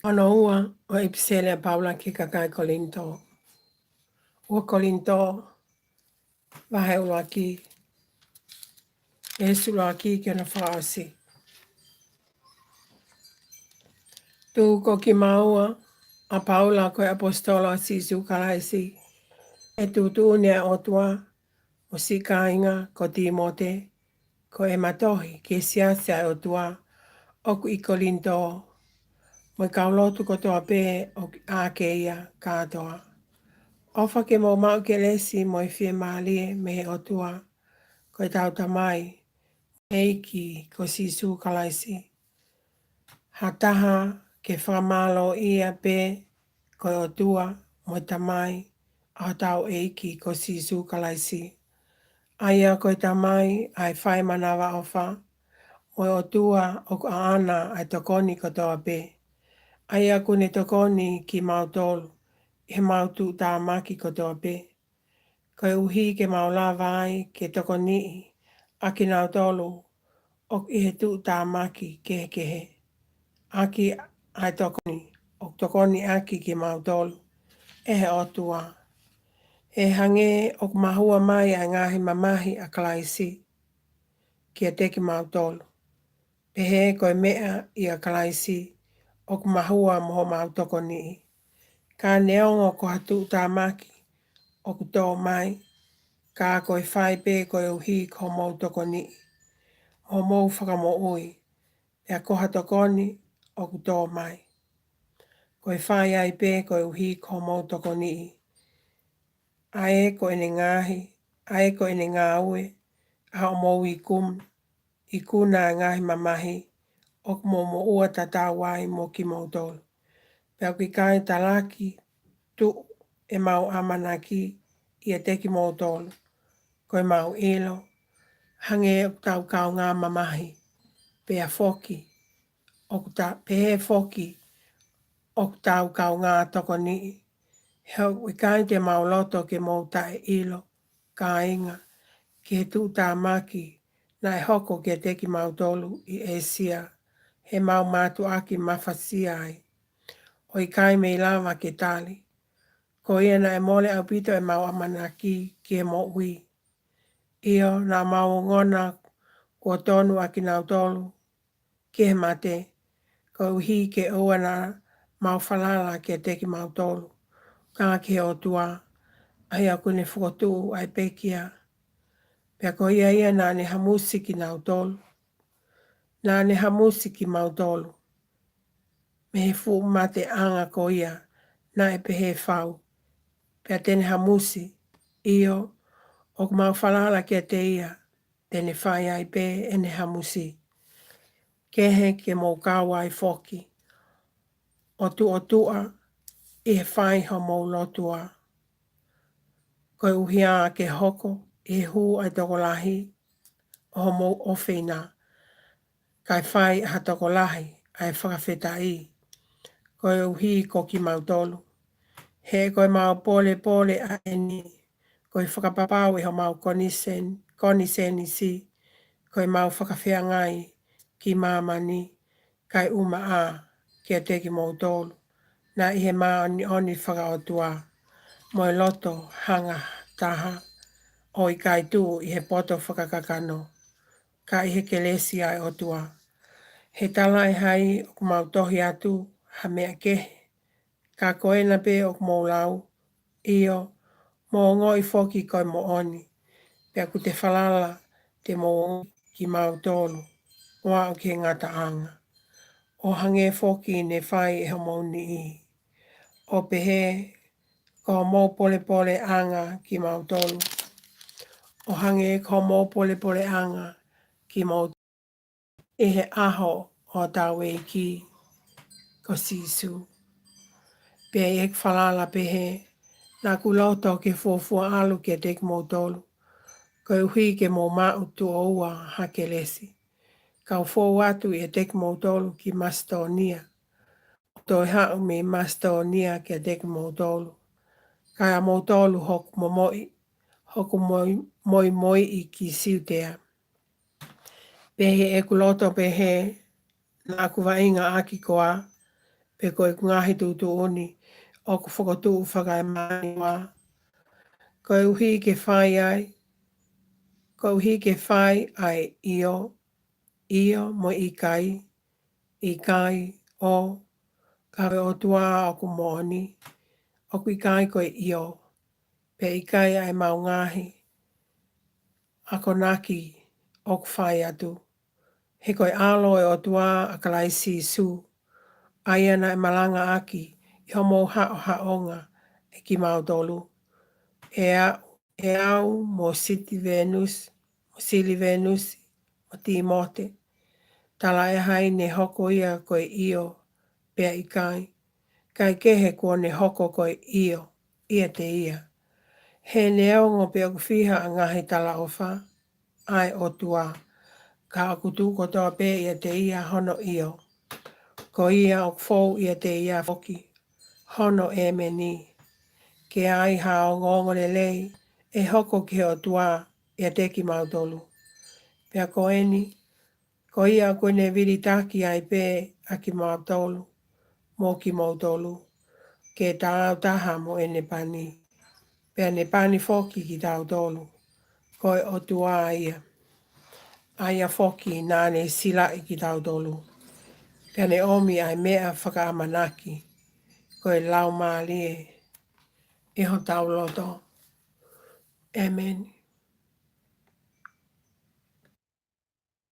Ono ua o episele Paula ki kakai kolinto. Ua kolinto vahe uloa ki. Esu loa ki ke na whaasi. Tu ko ki maua a Paula koe apostolo a sisu kalaisi. E tu nea o tua o si kainga ko Timote ko e matohi ke siasia o tua o ku i kolinto. Mo kaulotu ko toa pe o a keia katoa. Ofa ke mo mau ke lesi mo i fie maalie me o tua ko e tau tamai eiki ko sisu kalaisi. Hataha ke whamalo ia pe ko o tua mo tamai a tau eiki ko sisu kalaisi. Aia ko tamai ai whai manawa ofa mo o tua o ana ai tokoni ko toa pe. Aia kune tokoni ki mautolu. He mautu tā maki ko toa pe. Ko e uhi ke maula vai ke toko nii a ki nau tolu o i he tu tā maki ke he. Aki ai tokoni, o tokoni aki ki mau tolu, e he otua. E hange o mahua mai a ngahi mamahi a kalaisi ki a teki mau tolu. Pe he koe mea i a kalaisi o mahua moho mau tokoni. Ka neongo ko hatu tā maki o kuto mai. Ka koe whai pe koe uhi ko mau tokoni. Ho mou whakamo ui. Pea koha tokoni o kuto mai. Koe whai ai pe koe uhi ko mau tokoni. Ae ko ene ngahi. Ae ko ene ngā ue. A o mou i kuna ngahi mamahi. O mo ua tata wai mo ki mau tolu. Pea ki kai talaki tu e mau amanaki i a teki mau tolu. Koe mau ilo. Hange o tau kau ngā mamahi. Pea foki. Pehe foki. O tau kau ngā toko nii. Heo wikai te mauloto ke mau tae ilo. Ka inga. Ke tu tā maki. Na e hoko ke teki mautolu i Asia. He mau mātu aki mawhasia ai. O i kai me lava ke tali. Ko ia na e mole au pito e mau amanaki ki e mo ui. Io na mau ngona kua tonu aki nau tolu. Ke he mate. Ko uhi ke ua na mau falala ke teki mau tolu. Ka ke o tua. Ai a kune whukotu ai pekia. Pea ko ia na ne hamusi ki nau tolu. Na ne hamusi ki mau tolu. Me he fu mate anga ko ia. Na e pehe whau. Pea tene hamusi. Io. O mau falala ke te ia. Tene whai ai pe ene hamusi. Kehe ke mo kawa ai foki. O tua. I he whai ho mo lotua. Koe uhia ke hoko. I he hu ai tokolahi. O mo ofina. Kai whai ha tokolahi. Ai whakawheta i. Koe uhi ko ki mautolu. He koe mau pole a eni. Koe whakapapau e ho mau konisen i si. Koe mau whakawhea ngai ki mamani. Kai uma a kia teki mautolu. Na ihe maa oni whakaotua. Moe loto hanga taha. O i kai tu i he poto whakakakano. Ka i he kelesi ai o tua. He tala e hai o kumau tohi atu ha mea kehe. Ka koena pe o kumau lau. Io, mo ngoi foki koi mo oni. Pea ku te whalala te mo ki mau tolu. Wa o ke ngata anga. O hange foki ne whai e ho mau ni i. O pehe ko mo pole anga ki mau tolu. O hange ko mo pole anga ki mau e he aho o tau e ki ko sisu. Pea e ek whalala pehe na ku loto ke fofua alu ke tek mau tolu. Ko uhi ke mo mau tu oua hake lesi. Kau fo watu e tek mau tolu ki Mastonia. Toi hau me Mastonia ke tek mau tolu. Kai a mau tolu hoku momoi. Hoku moi i ki siutea. Pehe e kuloto pehe na ku vainga aki koa. Pe koe ngahi tūtu uni, o ku whakatū whakai mani wā. Koe uhi ke whai ai, koe uhi ke whai ai io mo ikai o, kawe o tua o ku moni, o ku ikai koe io, pe ikai ai mau ngahi, ako naki o ku whai atu. He koe alo e o tua a kalaisi su, ai ana e malanga aki, i homo haonga e ki mautolu. E au mo sili Venus, mo Timote, tala e hai ne hoko ia koe io, pea ikai. Kai kehe kua ne hoko koe io, ia te ia. He ne aongo pea kuwhiha a ngahi tala ofa, ai o tua. Ka akutu kotoa pe ia te ia hono io. Ko ia o fou ia te ia foki. Hono e meni. Ke ai hao ngongo le lei. E hoko ke o tua ia te ki mautolu. Pea ko eni. Ko ia koe ne viritaki ai pe a ki mautolu. Mo ki mautolu. Ke tāu taha mo e ne pani. Pea ne pani foki ki tāu tolu. Koe o tua ia. Aia foki nāne sila i ki tau tolu. Pea ne omi ai mea whakaamanaki. Koe lau mālie. Iho tau loto. Amen.